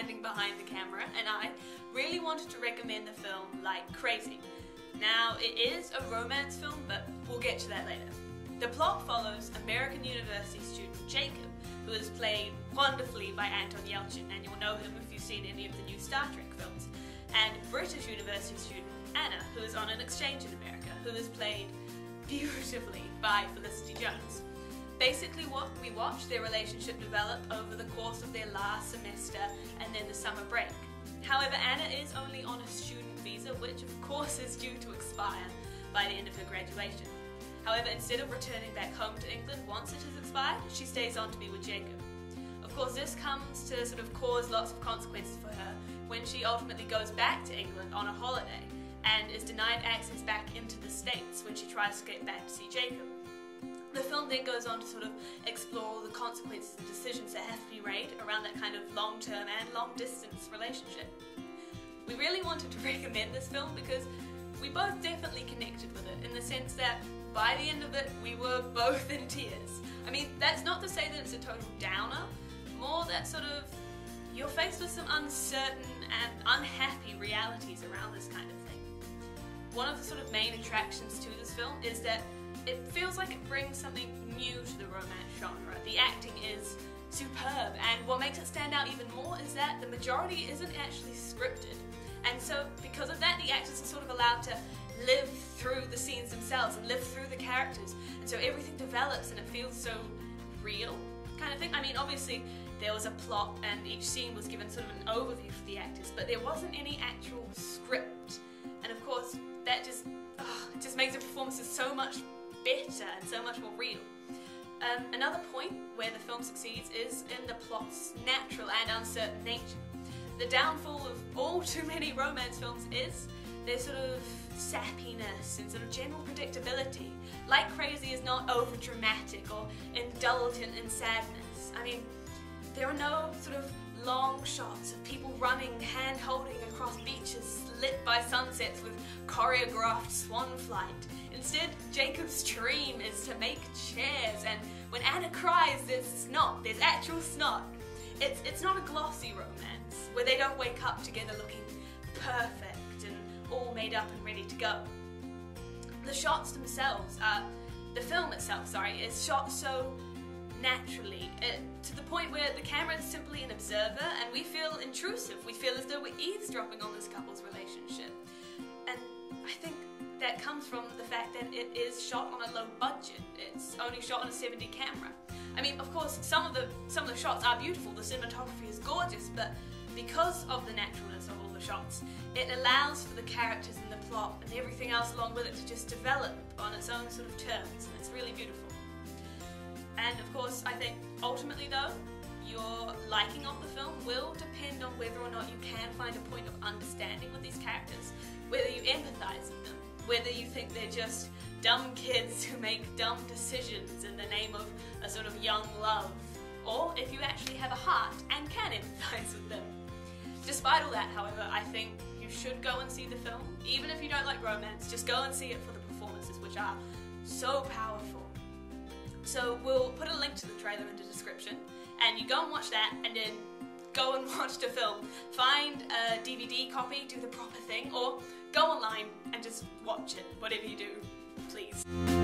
standing behind the camera, and I really wanted to recommend the film like crazy. Now, it is a romance film, but we'll get to that later. The plot follows American University student Jacob, who is played wonderfully by Anton Yelchin, and you'll know him if you've seen any of the new Star Trek films, and British University student Anna, who is on an exchange in America, who is played beautifully by Felicity Jones. Basically what we watch their relationship develop over the course of their last semester and then the summer break. However, Anna is only on a student visa, which of course is due to expire by the end of her graduation. However, instead of returning back home to England once it has expired, she stays on to be with Jacob. Of course, this comes to sort of cause lots of consequences for her when she ultimately goes back to England on a holiday and is denied access back into the States when she tries to get back to see Jacob. The film then goes on to sort of explore the consequences and decisions that have to be made around that kind of long-term and long-distance relationship. We really wanted to recommend this film because we both definitely connected with it, in the sense that by the end of it we were both in tears. I mean, that's not to say that it's a total downer, more that sort of you're faced with some uncertain and unhappy realities around this kind of thing. One of the sort of main attractions to this film is that it feels like it brings something new to the romance genre. The acting is superb, and what makes it stand out even more is that the majority isn't actually scripted. And so because of that, the actors are sort of allowed to live through the scenes themselves and live through the characters. And so everything develops and it feels so real, kind of thing. I mean, obviously there was a plot and each scene was given sort of an overview for the actors, but there wasn't any actual script. And of course, that just makes the performances so much better and so much more real. Another point where the film succeeds is in the plot's natural and uncertain nature. The downfall of all too many romance films is their sort of sappiness and sort of general predictability. Like Crazy is not over dramatic or indulgent in sadness. I mean, there are no sort of long shots of people running, hand-holding across beaches lit by sunsets with choreographed swan flight. Instead, Jacob's dream is to make chairs, and when Anna cries, there's snot, there's actual snot. It's not a glossy romance, where they don't wake up together looking perfect and all made up and ready to go. The shots themselves, the film itself, sorry, is shot so naturally, to the point where the camera is simply an observer and we feel intrusive. We feel as though we're eavesdropping on this couple's relationship. And I think that comes from the fact that it is shot on a low budget. It's only shot on a 70 camera. I mean, of course, some of the shots are beautiful, the cinematography is gorgeous, but because of the naturalness of all the shots, it allows for the characters and the plot and everything else along with it to just develop on its own sort of terms, and it's really beautiful. And of course, I think ultimately though, your liking of the film will depend on whether or not you can find a point of understanding with these characters, whether you empathise with them, whether you think they're just dumb kids who make dumb decisions in the name of a sort of young love, or if you actually have a heart and can empathise with them. Despite all that, however, I think you should go and see the film. Even if you don't like romance, just go and see it for the performances, which are so powerful. So we'll put a link to the trailer in the description, and you go and watch that, and then go and watch the film. Find a DVD copy, do the proper thing, or go online and just watch it. Whatever you do, please.